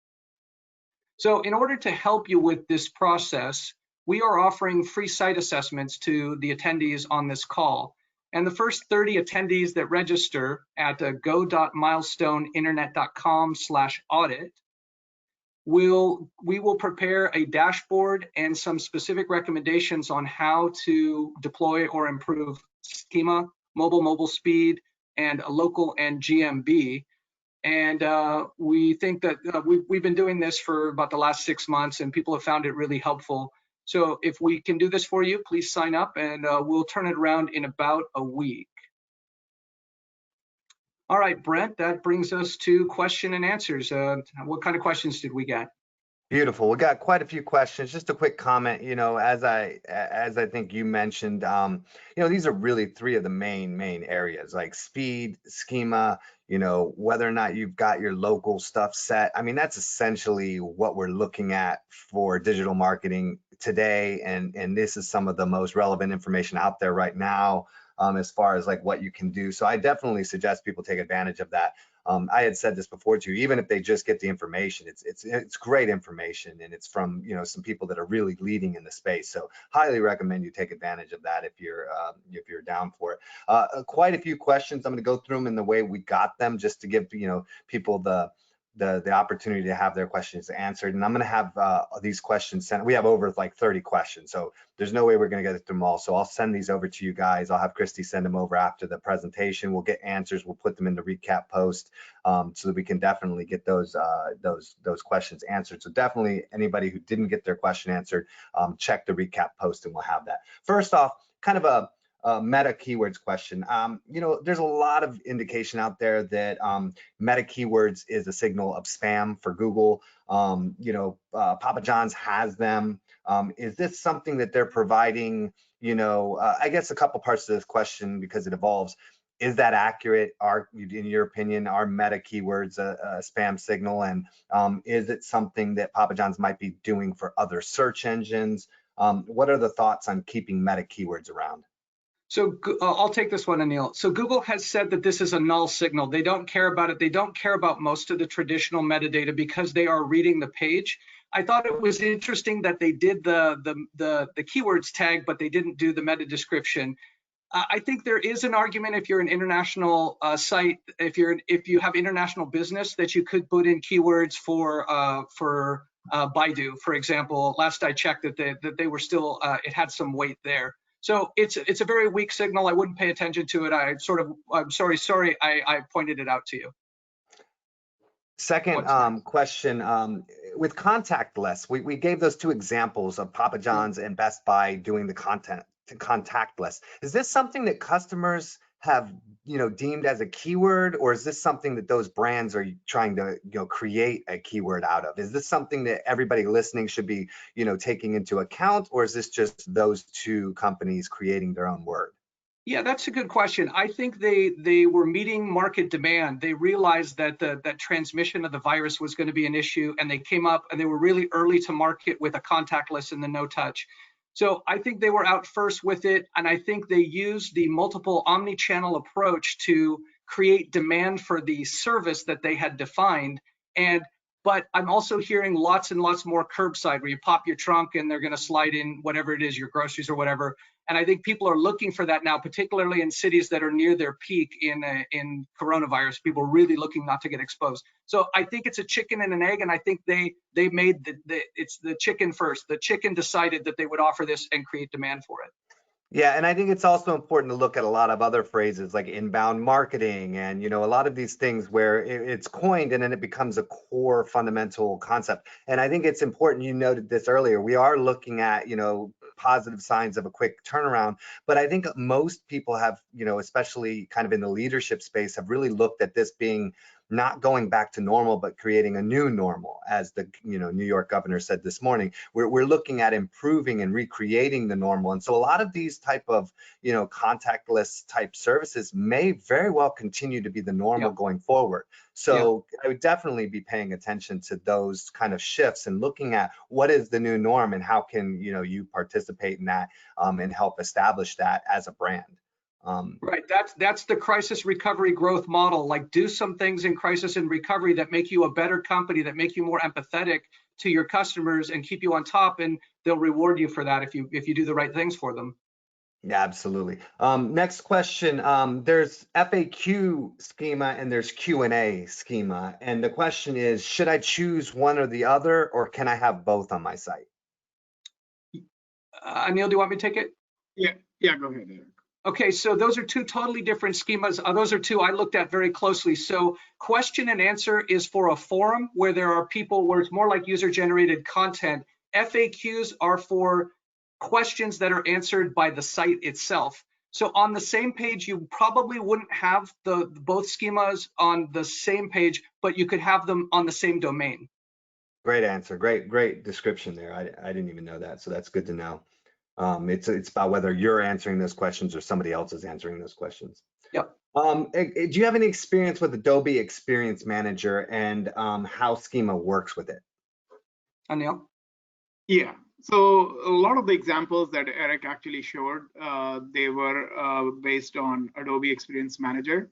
So in order to help you with this process, we are offering free site assessments to the attendees on this call. And the first 30 attendees that register at go.milestoneinternet.com/audit, we will prepare a dashboard and some specific recommendations on how to deploy or improve schema, mobile speed, and local and GMB. And we think that we've been doing this for about the last 6 months, and people have found it really helpful. So if we can do this for you, please sign up, and we'll turn it around in about a week. All right, Brent, that brings us to question and answers. What kind of questions did we get? Beautiful. We got quite a few questions. Just a quick comment, as I think you mentioned, these are really 3 of the main areas, like speed, schema, whether or not you've got your local stuff set. I mean, that's essentially what we're looking at for digital marketing today. And this is some of the most relevant information out there right now, as far as like what you can do. So I definitely suggest people take advantage of that. I had said this before too, even if they just get the information, it's great information, and it's from some people that are really leading in the space. So highly recommend you take advantage of that if you're down for it. Quite a few questions. I'm going to go through them in the way we got them, just to give people the opportunity to have their questions answered. And I'm going to have these questions sent. We have over like 30 questions, so there's no way we're going to get through them all. So I'll send these over to you guys. I'll have Christy send them over after the presentation. We'll get answers. We'll put them in the recap post, so that we can definitely get those questions answered. So definitely anybody who didn't get their question answered, check the recap post, and we'll have that. First off, kind of a meta keywords question. There's a lot of indication out there that meta keywords is a signal of spam for Google. Papa John's has them. Is this something that they're providing? I guess a couple parts to this question, because it evolves. Is that accurate? In your opinion, are meta keywords a spam signal? And is it something that Papa John's might be doing for other search engines? What are the thoughts on keeping meta keywords around? So I'll take this one, Anil. So Google has said that this is a null signal. They don't care about it. They don't care about most of the traditional metadata because they are reading the page. I thought it was interesting that they did the keywords tag, but they didn't do the meta description. I think there is an argument, if you're an international site, if you have international business, that you could put in keywords for Baidu, for example. Last I checked, that they were still it had some weight there. So it's a very weak signal. I wouldn't pay attention to it. I'm sorry. I pointed it out to you. Second question, with Contactless, we gave those 2 examples of Papa John's and Best Buy doing the Contactless. Is this something that customers have deemed as a keyword, or is this something that those brands are trying to create a keyword out of? Is this something that everybody listening should be taking into account, or is this just those 2 companies creating their own word? Yeah, that's a good question. I think they were meeting market demand. They realized that that transmission of the virus was going to be an issue, and they came up and they were really early to market with a contactless and the no touch. So I think they were out first with it, and I think they used the multiple omni-channel approach to create demand for the service that they had defined. But I'm also hearing lots and lots more curbside, where you pop your trunk and they're going to slide in whatever it is, your groceries or whatever. And I think people are looking for that now, particularly in cities that are near their peak in coronavirus. People are really looking not to get exposed. So I think it's a chicken and an egg, and I think they made it's the chicken first. The chicken decided that they would offer this and create demand for it. Yeah, and I think it's also important to look at a lot of other phrases like inbound marketing and, a lot of these things where it's coined and then it becomes a core fundamental concept. And I think it's important, you noted this earlier, we are looking at, positive signs of a quick turnaround, but I think most people have, especially kind of in the leadership space, have really looked at this being not going back to normal, but creating a new normal, as the New York governor said this morning. We're looking at improving and recreating the normal, and so a lot of these type of contactless type services may very well continue to be the normal going forward. So I would definitely be paying attention to those kind of shifts and looking at what is the new norm and how can you participate in that and help establish that as a brand. Right, that's the crisis recovery growth model. Like, do some things in crisis and recovery that make you a better company, that make you more empathetic to your customers and keep you on top, and they'll reward you for that if you do the right things for them. Yeah, absolutely. Next question. There's FAQ schema and there's Q&A schema, and the question is, should I choose one or the other, or can I have both on my site? Anil, do you want me to take it? Yeah, go ahead, Eric. Okay, so those are two totally different schemas. Those are two I looked at very closely. So question and answer is for a forum where there are people, where it's more like user-generated content. FAQs are for questions that are answered by the site itself. So on the same page, you probably wouldn't have both schemas on the same page, but you could have them on the same domain. Great answer. Great description there. I didn't even know that, so that's good to know. It's about whether you're answering those questions or somebody else is answering those questions. Yep. Do you have any experience with Adobe Experience Manager and how schema works with it? Anil? Yeah. So a lot of the examples that Eric actually showed, they were based on Adobe Experience Manager.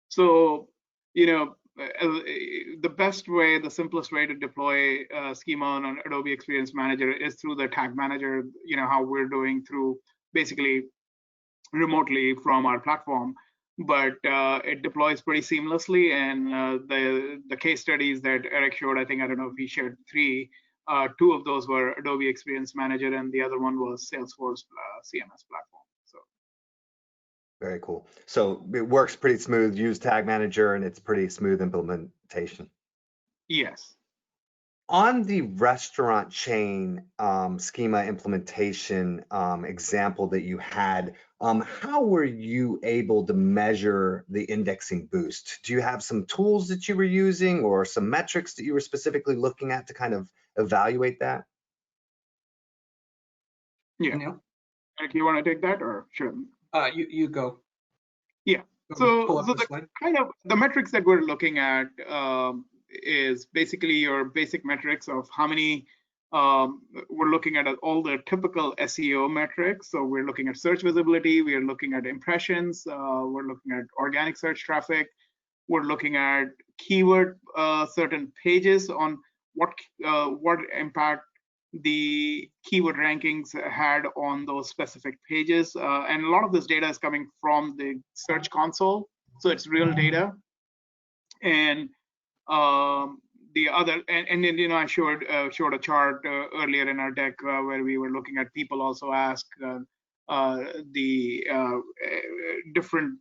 So, the best way, the simplest way to deploy schema on Adobe Experience Manager is through the tag manager, how we're doing through basically remotely from our platform. But it deploys pretty seamlessly, and the case studies that Eric showed, I don't know if he shared 3, 2 of those were Adobe Experience Manager, and the other one was Salesforce CMS platform. So very cool. So it works pretty smooth. Use Tag Manager, and it's pretty smooth implementation. Yes. On the restaurant chain schema implementation example that you had, how were you able to measure the indexing boost? Do you have some tools that you were using or some metrics that you were specifically looking at to kind of evaluate that? Yeah. Eric, you want to take that, or should you go? Yeah. So the metrics that we're looking at is basically your basic metrics of how many. We're looking at all the typical SEO metrics. So we're looking at search visibility, we are looking at impressions, we're looking at organic search traffic, we're looking at keyword certain pages on what impact the keyword rankings had on those specific pages, and a lot of this data is coming from the Search Console, so it's real data. And the other, and then I showed a chart earlier in our deck where we were looking at people also ask the different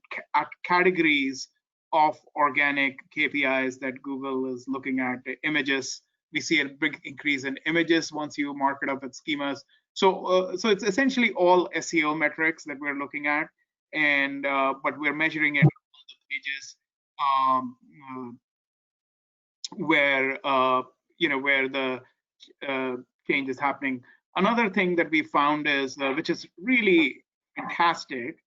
categories of organic KPIs that Google is looking at. Images, we see a big increase in images once you mark it up at schemas. So it's essentially all SEO metrics that we're looking at, and but we're measuring it on the pages where where the change is happening. Another thing that we found is which is really fantastic,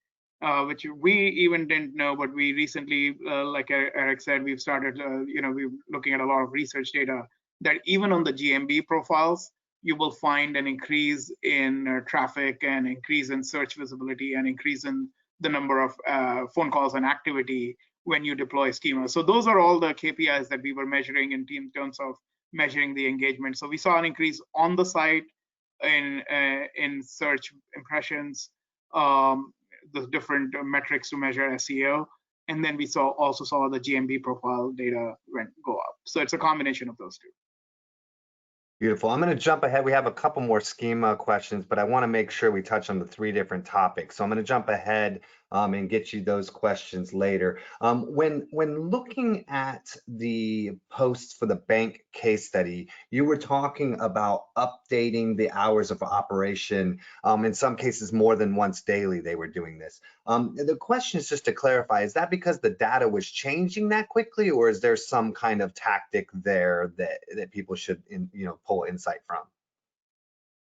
which we even didn't know, but we recently, like Eric said, we've started we're looking at a lot of research data that even on the GMB profiles, you will find an increase in traffic and increase in search visibility and increase in the number of phone calls and activity when you deploy schema. So those are all the KPIs that we were measuring in terms of measuring the engagement. So we saw an increase on the site in search impressions, the different metrics to measure SEO, and then we also saw the GMB profile data go up. So it's a combination of those two. Beautiful. I'm going to jump ahead. We have a couple more schema questions, but I want to make sure we touch on the 3 different topics. So I'm going to jump ahead and get you those questions later. When looking at the posts for the bank case study, you were talking about updating the hours of operation. In some cases, more than once daily, they were doing this. The question is just to clarify, is that because the data was changing that quickly, or is there some kind of tactic there that people should, pull insight from?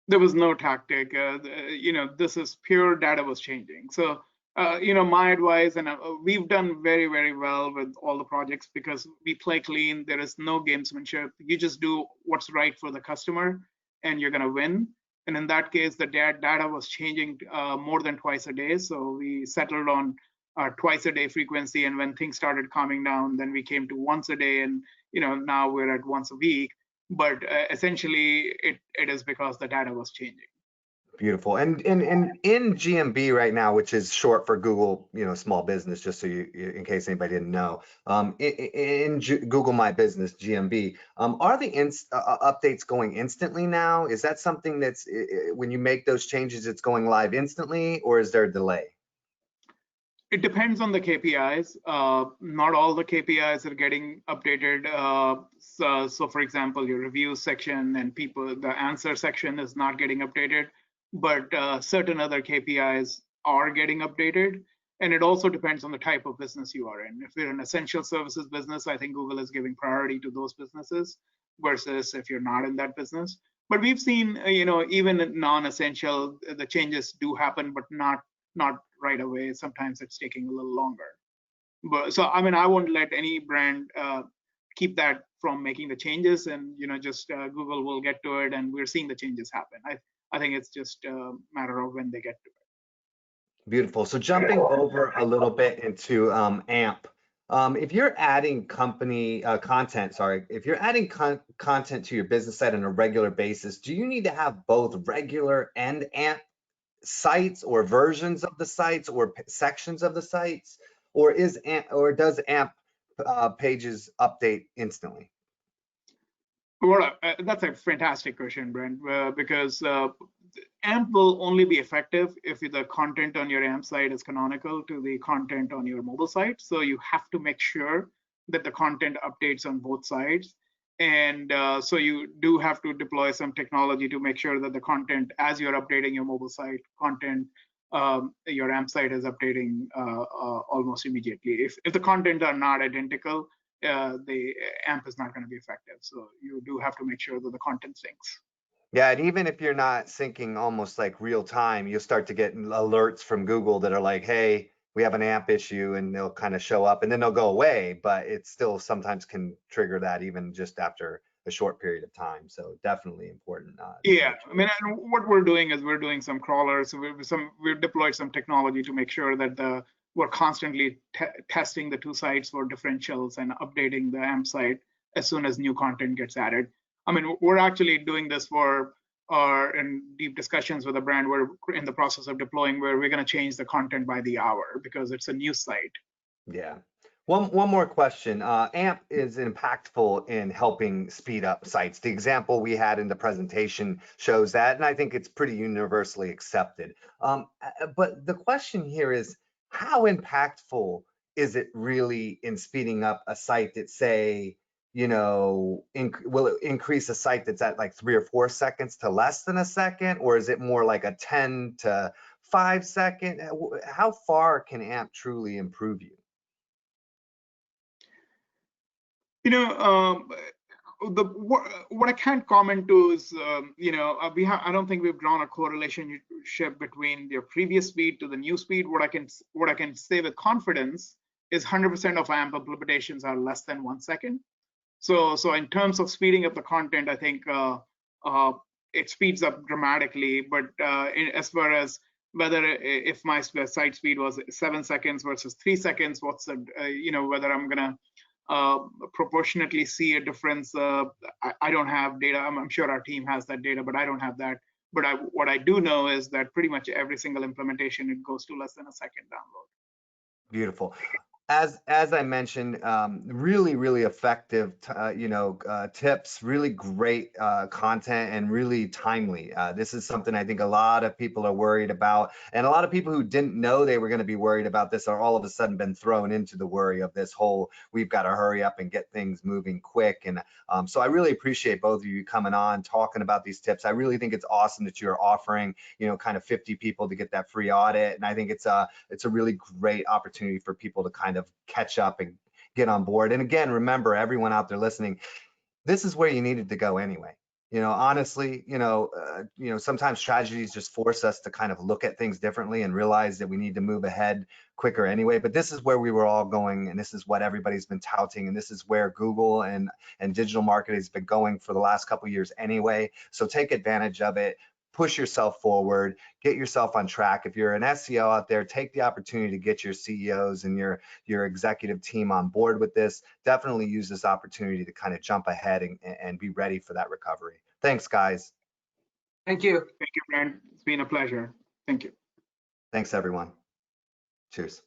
There was no tactic. This is pure data was changing. So, my advice, and we've done very, very well with all the projects because we play clean. There is no gamesmanship. You just do what's right for the customer and you're going to win. And in that case, the data was changing more than twice a day. So we settled on twice a day frequency. And when things started calming down, then we came to once a day. And, now we're at once a week. But essentially, it is because the data was changing. Beautiful. And in GMB right now, which is short for Google, small business, just so you, in case anybody didn't know, in Google My Business, GMB, are the updates going instantly now? Is that something that's, when you make those changes, it's going live instantly, or is there a delay? It depends on the KPIs. Not all the KPIs are getting updated. So for example, your reviews section and the answer section is not getting updated, but certain other KPIs are getting updated. And it also depends on the type of business you are in. If you're an essential services business, I think Google is giving priority to those businesses versus if you're not in that business. But we've seen, even non-essential, the changes do happen, but not right away. Sometimes it's taking a little longer. But so, I won't let any brand keep that from making the changes, and just Google will get to it, and we're seeing the changes happen. I think it's just a matter of when they get to it. Beautiful. So jumping over a little bit into AMP, if you're adding content, if you're adding content to your business site on a regular basis, do you need to have both regular and AMP sites or versions of the sites or sections of the sites, or does AMP pages update instantly? Well, that's a fantastic question, Brent, because AMP will only be effective if the content on your AMP site is canonical to the content on your mobile site. So you have to make sure that the content updates on both sides. And so you do have to deploy some technology to make sure that the content, as you're updating your mobile site content, your AMP site is updating almost immediately. If the content are not identical, the AMP is not going to be effective. So you do have to make sure that the content syncs. Yeah, and even if you're not syncing almost like real time, you'll start to get alerts from Google that are like, hey, we have an AMP issue, and they'll kind of show up and then they'll go away, but it still sometimes can trigger that even just after a short period of time. So definitely important. Yeah, what we're doing is we're doing some crawlers. We've deployed some technology to make sure that we're constantly testing the two sites for differentials and updating the AMP site as soon as new content gets added. We're actually doing this in deep discussions with a brand. We're in the process of deploying where we're going to change the content by the hour because it's a new site. Yeah. One more question. AMP is impactful in helping speed up sites. The example we had in the presentation shows that, and I think it's pretty universally accepted. But the question here is, how impactful is it really in speeding up a site that, say, will it increase a site that's at like 3 or 4 seconds to less than a second, or is it more like a 10 to 5 second? How far can AMP truly improve you? What I can't comment to is, I don't think we've drawn a correlation between your previous speed to the new speed. What I can say with confidence is 100% of AMP implementations are less than 1 second. So in terms of speeding up the content, I think it speeds up dramatically. But as far as whether if my site speed was 7 seconds versus 3 seconds, what's the, whether I'm gonna proportionately see a difference. I don't have data. I'm sure our team has that data, but I don't have that. But what I do know is that pretty much every single implementation, it goes to less than a second download. Beautiful. As I mentioned, really effective, tips, really great content, and really timely. This is something I think a lot of people are worried about, and a lot of people who didn't know they were going to be worried about this are all of a sudden been thrown into the worry of this whole, we've got to hurry up and get things moving quick. And so I really appreciate both of you coming on, talking about these tips. I really think it's awesome that you're offering, kind of 50 people to get that free audit, and I think it's a really great opportunity for people to kind of catch up and get on board. And again, remember, everyone out there listening, this is where you needed to go anyway. Honestly, sometimes tragedies just force us to kind of look at things differently and realize that we need to move ahead quicker anyway. But this is where we were all going, and this is what everybody's been touting, and this is where Google and digital marketing has been going for the last couple of years anyway. So take advantage of it. Push yourself forward, get yourself on track. If you're an SEO out there, take the opportunity to get your CEOs and your executive team on board with this. Definitely use this opportunity to kind of jump ahead and be ready for that recovery. Thanks, guys. Thank you. Thank you, Brent. It's been a pleasure. Thank you. Thanks, everyone. Cheers.